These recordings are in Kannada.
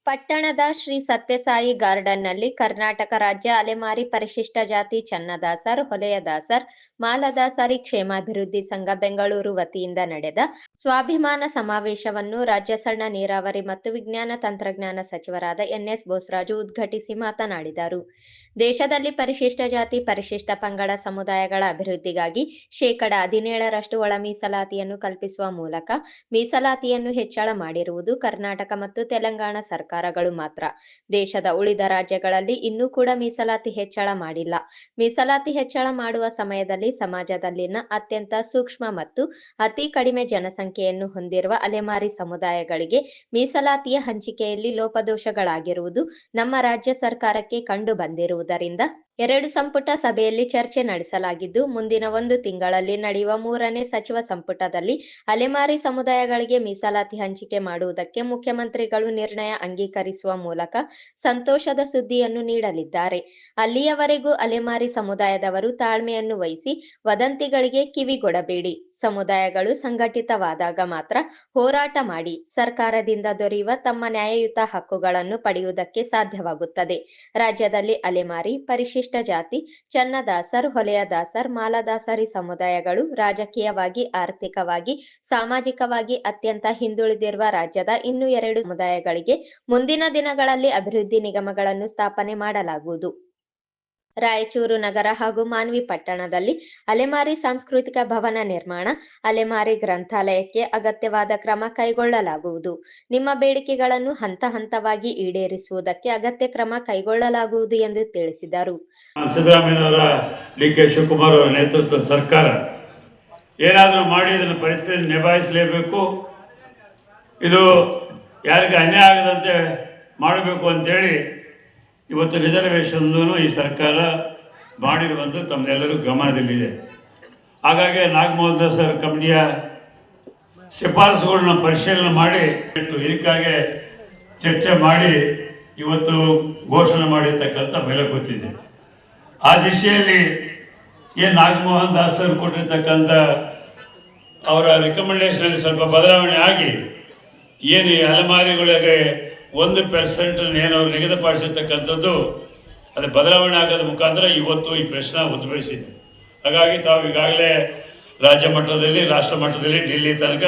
ಪಟ್ಟಣದ ಶ್ರೀ ಸತ್ಯಸಾಯಿ ಗಾರ್ಡನ್‌ನಲ್ಲಿ ಕರ್ನಾಟಕ ರಾಜ್ಯ ಅಲೆಮಾರಿ ಪರಿಶಿಷ್ಟ ಜಾತಿ ಚನ್ನದಾಸರ್, ಹೊಲೆಯದಾಸರ್, ಮಾಲದಾಸರಿ ಕ್ಷೇಮಾಭಿವೃದ್ಧಿ ಸಂಘ ಬೆಂಗಳೂರು ವತಿಯಿಂದ ನಡೆದ ಸ್ವಾಭಿಮಾನ ಸಮಾವೇಶವನ್ನು ರಾಜ್ಯ ಸಣ್ಣ ನೀರಾವರಿ ಮತ್ತು ವಿಜ್ಞಾನ ತಂತ್ರಜ್ಞಾನ ಸಚಿವರಾದ ಎನ್ಎಸ್ ಬೋಸರಾಜು ಉದ್ಘಾಟಿಸಿ ಮಾತನಾಡಿದರು. ದೇಶದಲ್ಲಿ ಪರಿಶಿಷ್ಟ ಜಾತಿ, ಪರಿಶಿಷ್ಟ ಪಂಗಡ ಸಮುದಾಯಗಳ ಅಭಿವೃದ್ಧಿಗಾಗಿ 17% ಒಳ ಮೀಸಲಾತಿಯನ್ನು ಕಲ್ಪಿಸುವ ಮೂಲಕ ಮೀಸಲಾತಿಯನ್ನು ಹೆಚ್ಚಳ ಮಾಡಿರುವುದು ಕರ್ನಾಟಕ ಮತ್ತು ತೆಲಂಗಾಣ ಸರ್ಕಾರಗಳು ಮಾತ್ರ. ದೇಶದ ಉಳಿದ ರಾಜ್ಯಗಳಲ್ಲಿ ಇನ್ನೂ ಕೂಡ ಮೀಸಲಾತಿ ಹೆಚ್ಚಳ ಮಾಡಿಲ್ಲ. ಮೀಸಲಾತಿ ಹೆಚ್ಚಳ ಮಾಡುವ ಸಮಯದಲ್ಲಿ ಸಮಾಜದಲ್ಲಿನ ಅತ್ಯಂತ ಸೂಕ್ಷ್ಮ ಮತ್ತು ಅತಿ ಕಡಿಮೆ ಜನಸಂಖ್ಯೆಯನ್ನು ಹೊಂದಿರುವ ಅಲೆಮಾರಿ ಸಮುದಾಯಗಳಿಗೆ ಮೀಸಲಾತಿಯ ಹಂಚಿಕೆಯಲ್ಲಿ ಲೋಪದೋಷಗಳಾಗಿರುವುದು ನಮ್ಮ ರಾಜ್ಯ ಸರ್ಕಾರಕ್ಕೆ ಕಂಡು ಬಂದಿರುವುದರಿಂದ 2 ಸಂಪುಟ ಸಭೆಯಲ್ಲಿ ಚರ್ಚೆ ನಡೆಸಲಾಗಿದ್ದು, ಮುಂದಿನ 1 ತಿಂಗಳಲ್ಲಿ ನಡೆಯುವ 3ನೇ ಸಚಿವ ಸಂಪುಟದಲ್ಲಿ ಅಲೆಮಾರಿ ಸಮುದಾಯಗಳಿಗೆ ಮೀಸಲಾತಿ ಹಂಚಿಕೆ ಮಾಡುವುದಕ್ಕೆ ಮುಖ್ಯಮಂತ್ರಿಗಳು ನಿರ್ಣಯ ಅಂಗೀಕರಿಸುವ ಮೂಲಕ ಸಂತೋಷದ ಸುದ್ದಿಯನ್ನು ನೀಡಲಿದ್ದಾರೆ. ಅಲ್ಲಿಯವರೆಗೂ ಅಲೆಮಾರಿ ಸಮುದಾಯದವರು ತಾಳ್ಮೆಯನ್ನು ವಹಿಸಿ ವದಂತಿಗಳಿಗೆ ಕಿವಿಗೊಡಬೇಡಿ. ಸಮುದಾಯಗಳು ಸಂಘಟಿತವಾದಾಗ ಮಾತ್ರ ಹೋರಾಟ ಮಾಡಿ ಸರ್ಕಾರದಿಂದ ದೊರೆಯುವ ತಮ್ಮ ನ್ಯಾಯಯುತ ಹಕ್ಕುಗಳನ್ನು ಪಡೆಯುವುದಕ್ಕೆ ಸಾಧ್ಯವಾಗುತ್ತದೆ. ರಾಜ್ಯದಲ್ಲಿ ಅಲೆಮಾರಿ, ಪರಿಶಿಷ್ಟ ಜಾತಿ, ಚನ್ನದಾಸರ್, ಹೊಲೆಯದಾಸರ್, ಮಾಲದಾಸರಿ ಸಮುದಾಯಗಳು ರಾಜಕೀಯವಾಗಿ, ಆರ್ಥಿಕವಾಗಿ, ಸಾಮಾಜಿಕವಾಗಿ ಅತ್ಯಂತ ಹಿಂದುಳಿದಿರುವ ರಾಜ್ಯದ ಇನ್ನು 2 ಸಮುದಾಯಗಳಿಗೆ ಮುಂದಿನ ದಿನಗಳಲ್ಲಿ ಅಭಿವೃದ್ಧಿ ನಿಗಮಗಳನ್ನು ಸ್ಥಾಪನೆ ಮಾಡಲಾಗುವುದು. ರಾಯಚೂರು ನಗರ ಹಾಗೂ ಮಾನ್ವಿ ಪಟ್ಟಣದಲ್ಲಿ ಅಲೆಮಾರಿ ಸಾಂಸ್ಕೃತಿಕ ಭವನ ನಿರ್ಮಾಣ, ಅಲೆಮಾರಿ ಗ್ರಂಥಾಲಯಕ್ಕೆ ಅಗತ್ಯವಾದ ಕ್ರಮ ಕೈಗೊಳ್ಳಲಾಗುವುದು. ನಿಮ್ಮ ಬೇಡಿಕೆಗಳನ್ನು ಹಂತ ಹಂತವಾಗಿ ಈಡೇರಿಸುವುದಕ್ಕೆ ಅಗತ್ಯ ಕ್ರಮ ಕೈಗೊಳ್ಳಲಾಗುವುದು ಎಂದು ತಿಳಿಸಿದರು. ಸಿದ್ದರಾಮಯ್ಯನವರ ಡಿ.ಕೆ. ಶಿವಕುಮಾರ್ ಅವರ ನೇತೃತ್ವದ ಸರ್ಕಾರ ಏನಾದರೂ ಮಾಡಿ ಇದನ್ನು ಪರಿಸ್ಥಿತಿ ನಿಭಾಯಿಸಲೇಬೇಕು. ಇದು ಯಾರಿಗೆ ಅನ್ಯಾಯ ಆಗದಂತೆ ಮಾಡಬೇಕು ಅಂತೇಳಿ ಇವತ್ತು ರಿಸರ್ವೇಷನ್ ಈ ಸರ್ಕಾರ ಮಾಡಿರುವಂಥದ್ದು ತಮ್ಮೆಲ್ಲರೂ ಗಮನದಲ್ಲಿದೆ. ಹಾಗಾಗಿ ನಾಗಮೋಹನ್ ದಾಸ್ ಕಮಿಟಿಯ ಶಿಫಾರಸುಗಳನ್ನ ಪರಿಶೀಲನೆ ಮಾಡಿ ಇದಕ್ಕಾಗಿ ಚರ್ಚೆ ಮಾಡಿ ಇವತ್ತು ಘೋಷಣೆ ಮಾಡಿರ್ತಕ್ಕಂಥ ಬೆಲೆ ಗೊತ್ತಿದೆ. ಆ ದಿಶೆಯಲ್ಲಿ ಏನು ನಾಗಮೋಹನ್ ದಾಸ್ ಕೊಟ್ಟಿರ್ತಕ್ಕಂಥ ಅವರ ರಿಕಮೆಂಡೇಶನಲ್ಲಿ ಸ್ವಲ್ಪ ಬದಲಾವಣೆ ಆಗಿ ಏನು ಈ ಅಲೆಮಾರಿಗಳಿಗೆ 1% ಏನು ಅವರು ನಿಗದಿಪಡಿಸಿರ್ತಕ್ಕಂಥದ್ದು ಅದು ಬದಲಾವಣೆ ಆಗೋದ ಮುಖಾಂತರ ಇವತ್ತು ಈ ಪ್ರಶ್ನೆ ಉದ್ಭವಿಸಿದೆ. ಹಾಗಾಗಿ ತಾವು ಈಗಾಗಲೇ ರಾಜ್ಯ ಮಟ್ಟದಲ್ಲಿ, ರಾಷ್ಟ್ರ ಮಟ್ಟದಲ್ಲಿ, ಡೆಲ್ಲಿ ತನಕ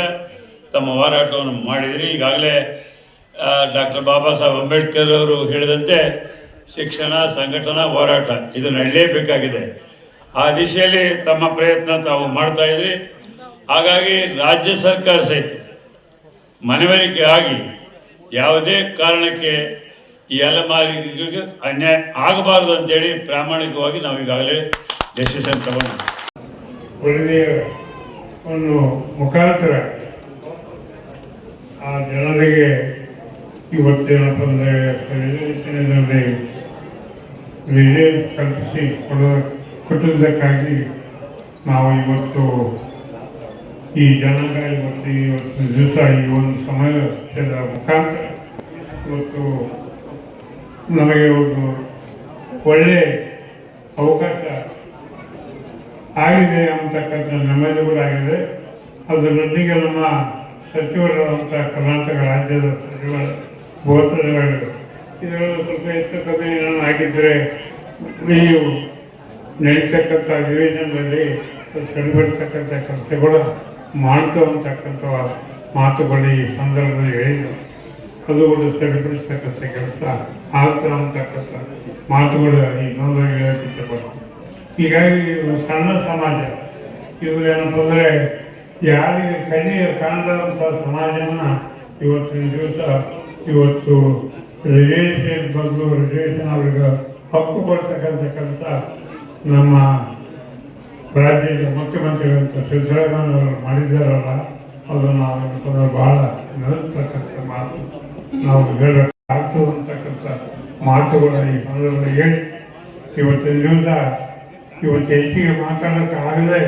ತಮ್ಮ ಹೋರಾಟವನ್ನು ಮಾಡಿದಿರಿ. ಈಗಾಗಲೇ ಡಾಕ್ಟರ್ ಬಾಬಾ ಸಾಹೇಬ್ ಅಂಬೇಡ್ಕರ್ ಅವರು ಹೇಳಿದಂತೆ ಶಿಕ್ಷಣ, ಸಂಘಟನಾ, ಹೋರಾಟ ಇದು ನಡೆಯಲೇಬೇಕಾಗಿದೆ. ಆ ದಿಶೆಯಲ್ಲಿ ತಮ್ಮ ಪ್ರಯತ್ನ ತಾವು ಮಾಡ್ತಾ ಇದ್ರಿ. ಹಾಗಾಗಿ ರಾಜ್ಯ ಸರ್ಕಾರ ಸಹಿತ ಮನವರಿಕೆ ಆಗಿ ಯಾವುದೇ ಕಾರಣಕ್ಕೆ ಈ ಅಲೆಮಾರಿಗೆ ಅನ್ಯಾಯ ಆಗಬಾರದು ಅಂತೇಳಿ ಪ್ರಾಮಾಣಿಕವಾಗಿ ನಾವು ಈಗಾಗಲೇ ಡೆಸಿಷನ್ ತಗೊಂಡು ಒಳ್ಳೆಯ ಒಂದು ಮುಖಾಂತರ ಆ ಜನರಿಗೆ ಇವತ್ತೇನಪ್ಪ ಅಂದರೆ ವಿಜಯ ಕಲ್ಪಿಸಿ ಕೊಟ್ಟಿದ್ದಕ್ಕಾಗಿ ನಾವು ಇವತ್ತು ಈ ಜನಾಂಗ ಇವತ್ತು ದಿವಸ ಈ ಒಂದು ಸಮಾವೇಶದ ಮುಖಾಂತರ ಇವತ್ತು ನಮಗೆ ಒಂದು ಒಳ್ಳೆಯ ಅವಕಾಶ ಆಗಿದೆ ಅಂತಕ್ಕಂಥ ನೆಮ್ಮದಿ ಕೂಡ ಆಗಿದೆ. ಅದರೊಂದಿಗೆ ನಮ್ಮ ಸಚಿವರಾದಂಥ ಕರ್ನಾಟಕ ರಾಜ್ಯದ ಸಚಿವರ ಬೋಸರಾಜು ಇದರಲ್ಲಿ ಸ್ವಲ್ಪ ಹೆಚ್ಚು ಕಮ್ಮಿ ಆಗಿದ್ದರೆ ಈ ನಡೀತಕ್ಕಂಥ ಅಧಿವೇಶನದಲ್ಲಿ ಸರಿಪಡಿಸ್ತಕ್ಕಂಥ ಕೆಲಸಗಳು ಮಾಡ್ತು ಅಂತಕ್ಕಂಥ ಮಾತುಗಳು ಈ ಸಂದರ್ಭದಲ್ಲಿ ಹೇಳಿದರು. ಅದು ಕೂಡ ಸರಿಪಡಿಸ್ತಕ್ಕಂಥ ಕೆಲಸ ಆಗ್ತಾ ಅಂತಕ್ಕಂಥ ಮಾತುಗಳು ಇನ್ನೊಂದು ಹೇಳೋದಕ್ಕೆ ಬರ್ತದೆ. ಹೀಗಾಗಿ ಇದು ಸಣ್ಣ ಸಮಾಜ, ಇದು ಏನಪ್ಪ ಅಂದರೆ ಯಾರಿಗೆ ಕಣ್ಣಿಗೆ ಕಾಣದಂಥ ಸಮಾಜನ ಇವತ್ತಿನ ದಿವಸ ಇವತ್ತು ರಿಲೇಷನ್ ಬಂದು ರಿಲೇಷನ್ ಅವರಿಗೆ ಹಕ್ಕು ಕೊಡ್ತಕ್ಕಂಥ ಕೆಲಸ ನಮ್ಮ ರಾಜ್ಯದ ಮುಖ್ಯಮಂತ್ರಿಗಳಂತ ಸಿದ್ದರಾಮಯ್ಯನವರು ಮಾಡಿದ್ದಾರಲ್ಲ, ಅದು ನಾವು ಭಾಳ ನೆನೆಸ್ತಕ್ಕಂಥ ಮಾತು, ನಾವು ಹೇಳಬೇಕಾಗ್ತದೆ ಅಂತಕ್ಕಂಥ ಮಾತುಗಳ ಈ ಸಂದರ್ಭದಲ್ಲಿ ಹೇಳಿ ಇವತ್ತಿನ ದಿವಸ ಇವತ್ತು ಹೆಚ್ಚಿಗೆ ಮಾತಾಡೋಕ್ಕೆ ಆಗದೆ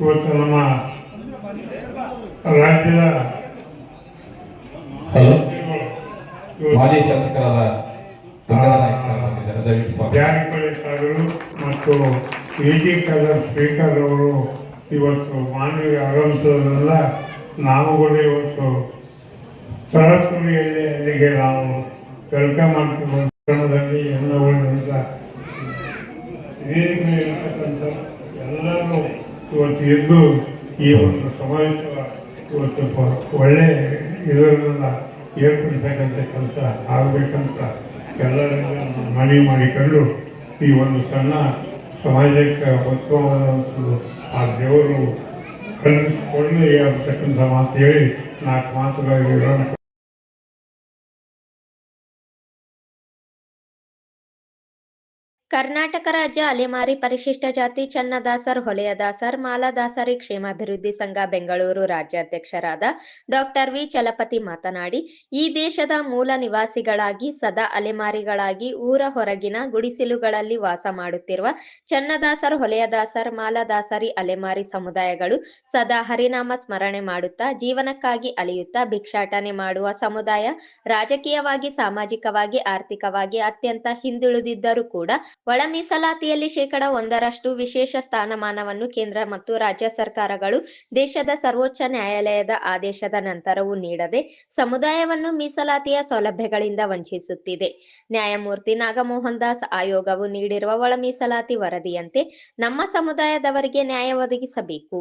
ಇವತ್ತು ನಮ್ಮ ರಾಜ್ಯದ ಮಾಜಿ ಶಾಸಕರಾದ ಜಾರಕಿಹೊಳಿ ಸಾಗರು ಮತ್ತು ಎ.ಟಿ. ಖದರ್ ಸ್ಪೀಕರ್ ಅವರು ಇವತ್ತು ಮಾನವಿಗೆ ಆಗಮಿಸೋದ್ರಲ್ಲ ನಾವು ಕೂಡ ಇವತ್ತು ಸರಕುರಿಯಲ್ಲಿ ಅಲ್ಲಿಗೆ ನಾವು ವೆಲ್ಕಮ್ ಮಾಡ್ಕೊಂಡು ಕನ್ನಡದಲ್ಲಿ ಎಲ್ಲ ಉಳಿದಂಥ ವೇದಿಕೆ ಇರ್ತಕ್ಕಂಥ ಎಲ್ಲರೂ ಇವತ್ತು ಎದ್ದು ಈ ಒಂದು ಸಮಾವೇಶ ಇವತ್ತು ಒಳ್ಳೆ ಇದರನ್ನ ಏರ್ಪಡಿಸತಕ್ಕಂಥ ಕೆಲಸ ಆಗಬೇಕಂತ ಎಲ್ಲರಿಂದ ಮನವಿ ಮಾಡಿಕೊಂಡು ಈ ಒಂದು ಸಣ್ಣ ಸಮಾಜಕ್ಕೆ ಉತ್ತಮವಾದ ಆ ದೇವರು ಕಲಿಸಿಕೊಳ್ಳಿ ಅಂತಕ್ಕಂಥ ಮಾತು ಹೇಳಿ 4 ಮಾತುಗಳಿಗೆ ಕರ್ನಾಟಕ ರಾಜ್ಯ ಅಲೆಮಾರಿ ಪರಿಶಿಷ್ಟ ಜಾತಿ ಚನ್ನದಾಸರ್ ಹೊಲೆಯದಾಸರ್ ಮಾಲಾದಾಸರಿ ಕ್ಷೇಮಾಭಿವೃದ್ಧಿ ಸಂಘ ಬೆಂಗಳೂರು ರಾಜ್ಯಾಧ್ಯಕ್ಷರಾದ ಡಾಕ್ಟರ್ ವಿ ಚಲಪತಿ ಮಾತನಾಡಿ, ಈ ದೇಶದ ಮೂಲ ನಿವಾಸಿಗಳಾಗಿ ಸದಾ ಅಲೆಮಾರಿಗಳಾಗಿ ಊರ ಹೊರಗಿನ ಗುಡಿಸಿಲುಗಳಲ್ಲಿ ವಾಸ ಮಾಡುತ್ತಿರುವ ಚನ್ನದಾಸರ್ ಹೊಲೆಯದಾಸರ್ ಮಾಲಾದಾಸರಿ ಅಲೆಮಾರಿ ಸಮುದಾಯಗಳು ಸದಾ ಹರಿನಾಮ ಸ್ಮರಣೆ ಮಾಡುತ್ತಾ ಜೀವನಕ್ಕಾಗಿ ಅಲೆಯುತ್ತಾ ಭಿಕ್ಷಾಟನೆ ಮಾಡುವ ಸಮುದಾಯ ರಾಜಕೀಯವಾಗಿ ಸಾಮಾಜಿಕವಾಗಿ ಆರ್ಥಿಕವಾಗಿ ಅತ್ಯಂತ ಹಿಂದುಳಿದಿದ್ದರೂ ಕೂಡ ಒಳ ಮೀಸಲಾತಿಯಲ್ಲಿ 1% ವಿಶೇಷ ಸ್ಥಾನಮಾನವನ್ನು ಕೇಂದ್ರ ಮತ್ತು ರಾಜ್ಯ ಸರ್ಕಾರಗಳು ದೇಶದ ಸರ್ವೋಚ್ಚ ನ್ಯಾಯಾಲಯದ ಆದೇಶದ ನಂತರವೂ ನೀಡದೆ ಸಮುದಾಯವನ್ನು ಮೀಸಲಾತಿಯ ಸೌಲಭ್ಯಗಳಿಂದ ವಂಚಿಸುತ್ತಿದೆ. ನ್ಯಾಯಮೂರ್ತಿ ನಾಗಮೋಹನ್ ದಾಸ್ ಆಯೋಗವು ನೀಡಿರುವ ಒಳ ಮೀಸಲಾತಿ ವರದಿಯಂತೆ ನಮ್ಮ ಸಮುದಾಯದವರಿಗೆ ನ್ಯಾಯ ಒದಗಿಸಬೇಕು.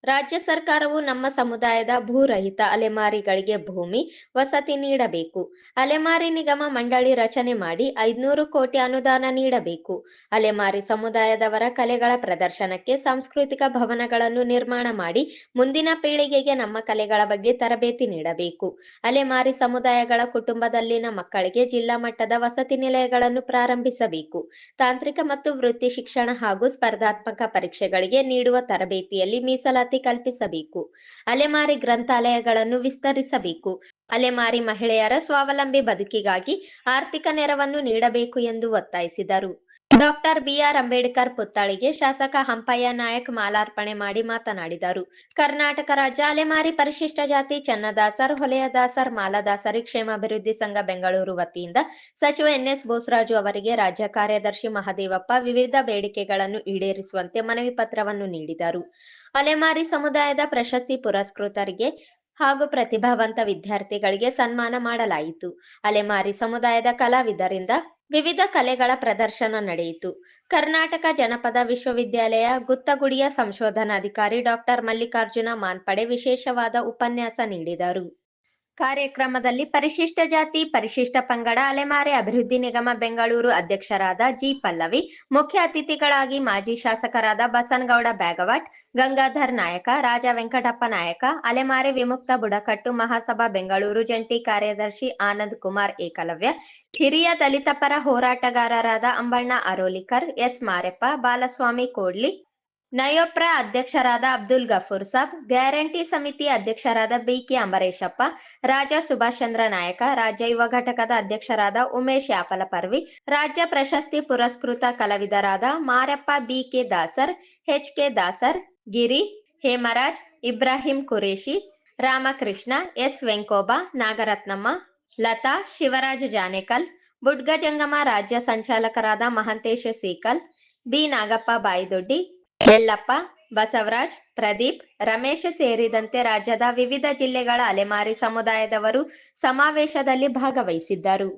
ರಾಜ್ಯ ಸರ್ಕಾರವು ನಮ್ಮ ಸಮುದಾಯದ ಭೂರಹಿತ ಅಲೆಮಾರಿಗಳಿಗೆ ಭೂಮಿ, ವಸತಿ ನೀಡಬೇಕು. ಅಲೆಮಾರಿ ನಿಗಮ ಮಂಡಳಿ ರಚನೆ ಮಾಡಿ 500 ಕೋಟಿ ಅನುದಾನ ನೀಡಬೇಕು. ಅಲೆಮಾರಿ ಸಮುದಾಯದವರ ಕಲೆಗಳ ಪ್ರದರ್ಶನಕ್ಕೆ ಸಾಂಸ್ಕೃತಿಕ ಭವನಗಳನ್ನು ನಿರ್ಮಾಣ ಮಾಡಿ ಮುಂದಿನ ಪೀಳಿಗೆಗೆ ನಮ್ಮ ಕಲೆಗಳ ಬಗ್ಗೆ ತರಬೇತಿ ನೀಡಬೇಕು. ಅಲೆಮಾರಿ ಸಮುದಾಯಗಳ ಕುಟುಂಬದಲ್ಲಿನ ಮಕ್ಕಳಿಗೆ ಜಿಲ್ಲಾ ಮಟ್ಟದ ವಸತಿ ನಿಲಯಗಳನ್ನು ಪ್ರಾರಂಭಿಸಬೇಕು. ತಾಂತ್ರಿಕ ಮತ್ತು ವೃತ್ತಿ ಶಿಕ್ಷಣ ಹಾಗೂ ಸ್ಪರ್ಧಾತ್ಮಕ ಪರೀಕ್ಷೆಗಳಿಗೆ ನೀಡುವ ತರಬೇತಿಯಲ್ಲಿ ಮೀಸಲಾತಿ ಕಲ್ಪಿಸಬೇಕು. ಅಲೆಮಾರಿ ಗ್ರಂಥಾಲಯಗಳನ್ನು ವಿಸ್ತರಿಸಬೇಕು. ಅಲೆಮಾರಿ ಮಹಿಳೆಯರ ಸ್ವಾವಲಂಬಿ ಬದುಕಿಗಾಗಿ ಆರ್ಥಿಕ ನೆರವನ್ನು ನೀಡಬೇಕು ಎಂದು ಒತ್ತಾಯಿಸಿದರು. ಡಾಕ್ಟರ್ ಬಿಆರ್ ಅಂಬೇಡ್ಕರ್ ಪುತ್ಥಳಿಗೆ ಶಾಸಕ ಹಂಪಯ್ಯ ನಾಯಕ್ ಮಾಲಾರ್ಪಣೆ ಮಾಡಿ ಮಾತನಾಡಿದರು. ಕರ್ನಾಟಕ ರಾಜ್ಯ ಅಲೆಮಾರಿ ಪರಿಶಿಷ್ಟ ಜಾತಿ ಚನ್ನದಾಸರ್ ಹೊಲೆಯದಾಸರ್ ಮಾಲಾದಾಸರಿ ಕ್ಷೇಮಾಭಿವೃದ್ಧಿ ಸಂಘ ಬೆಂಗಳೂರು ವತಿಯಿಂದ ಸಚಿವ ಎನ್ಎಸ್ ಬೋಸರಾಜು ಅವರಿಗೆ ರಾಜ್ಯ ಕಾರ್ಯದರ್ಶಿ ಮಹದೇವಪ್ಪ ವಿವಿಧ ಬೇಡಿಕೆಗಳನ್ನು ಈಡೇರಿಸುವಂತೆ ಮನವಿ ಪತ್ರವನ್ನು ನೀಡಿದರು. ಅಲೆಮಾರಿ ಸಮುದಾಯದ ಪ್ರಶಸ್ತಿ ಪುರಸ್ಕೃತರಿಗೆ ಹಾಗೂ ಪ್ರತಿಭಾವಂತ ವಿದ್ಯಾರ್ಥಿಗಳಿಗೆ ಸನ್ಮಾನ ಮಾಡಲಾಯಿತು. ಅಲೆಮಾರಿ ಸಮುದಾಯದ ಕಲಾವಿದರಿಂದ ವಿವಿಧ ಕಲೆಗಳ ಪ್ರದರ್ಶನ ನಡೆಯಿತು. ಕರ್ನಾಟಕ ಜನಪದ ವಿಶ್ವವಿದ್ಯಾಲಯ ಗುತ್ತಗುಡಿಯ ಸಂಶೋಧನಾಧಿಕಾರಿ ಡಾಕ್ಟರ್ ಮಲ್ಲಿಕಾರ್ಜುನ ಮಾನ್ಪಡೆ ವಿಶೇಷವಾದ ಉಪನ್ಯಾಸ ನೀಡಿದರು. ಕಾರ್ಯಕ್ರಮದಲ್ಲಿ ಪರಿಶಿಷ್ಟ ಜಾತಿ ಪರಿಶಿಷ್ಟ ಪಂಗಡ ಅಲೆಮಾರಿ ಅಭಿವೃದ್ಧಿ ನಿಗಮ ಬೆಂಗಳೂರು ಅಧ್ಯಕ್ಷರಾದ ಜಿ ಪಲ್ಲವಿ, ಮುಖ್ಯ ಅತಿಥಿಗಳಾಗಿ ಮಾಜಿ ಶಾಸಕರಾದ ಬಸನಗೌಡ ಬ್ಯಾಗವಟ್, ಗಂಗಾಧರ್ ನಾಯಕ, ರಾಜ ವೆಂಕಟಪ್ಪ ನಾಯಕ, ಅಲೆಮಾರಿ ವಿಮುಕ್ತ ಬುಡಕಟ್ಟು ಮಹಾಸಭಾ ಬೆಂಗಳೂರು ಜಂಟಿ ಕಾರ್ಯದರ್ಶಿ ಆನಂದ್ ಕುಮಾರ್ ಏಕಲವ್ಯ, ಹಿರಿಯ ದಲಿತ ಪರ ಹೋರಾಟಗಾರರಾದ ಅಂಬಣ್ಣ ಅರೋಲಿಕರ್, ಎಸ್ ಮಾರೆಪ್ಪ, ಬಾಲಸ್ವಾಮಿ ಕೋಡ್ಲಿ, ನಯೋಪ್ರ ಅಧ್ಯಕ್ಷರಾದ ಅಬ್ದುಲ್ ಗಫೂರ್ ಸಾಬ್, ಗ್ಯಾರಂಟಿ ಸಮಿತಿ ಅಧ್ಯಕ್ಷರಾದ ಬಿಕೆ ಅಂಬರೇಶಪ್ಪ, ರಾಜ ಸುಭಾಷ್ ಚಂದ್ರ ನಾಯಕ, ರಾಜ್ಯ ಯುವ ಘಟಕದ ಅಧ್ಯಕ್ಷರಾದ ಉಮೇಶ್ ಯಾಪಲಪರ್ವಿ, ರಾಜ್ಯ ಪ್ರಶಸ್ತಿ ಪುರಸ್ಕೃತ ಕಲಾವಿದರಾದ ಮಾರಪ್ಪ ಬಿಕೆ ದಾಸರ್, ಎಚ್ಕೆ ದಾಸರ್, ಗಿರಿ, ಹೇಮರಾಜ್, ಇಬ್ರಾಹಿಂ ಕುರೇಶಿ, ರಾಮಕೃಷ್ಣ, ಎಸ್ ವೆಂಕೋಬ, ನಾಗರತ್ನಮ್ಮ, ಲತಾ, ಶಿವರಾಜ್ ಜಾನೇಕಲ್, ಬುಡ್ಗ ಜಂಗಮ ರಾಜ್ಯ ಸಂಚಾಲಕರಾದ ಮಹಂತೇಶ ಸೀಕಲ್, ಬಿ ನಾಗಪ್ಪ ಬಾಯಿದೊಡ್ಡಿ, ಯಲ್ಲಪ್ಪ, ಬಸವರಾಜ್, ಪ್ರದೀಪ್, ರಮೇಶ್ ಸೇರಿದಂತೆ ರಾಜ್ಯದ ವಿವಿಧ ಜಿಲ್ಲೆಗಳ ಅಲೆಮಾರಿ ಸಮುದಾಯದವರು ಸಮಾವೇಶದಲ್ಲಿ ಭಾಗವಹಿಸಿದ್ದರು.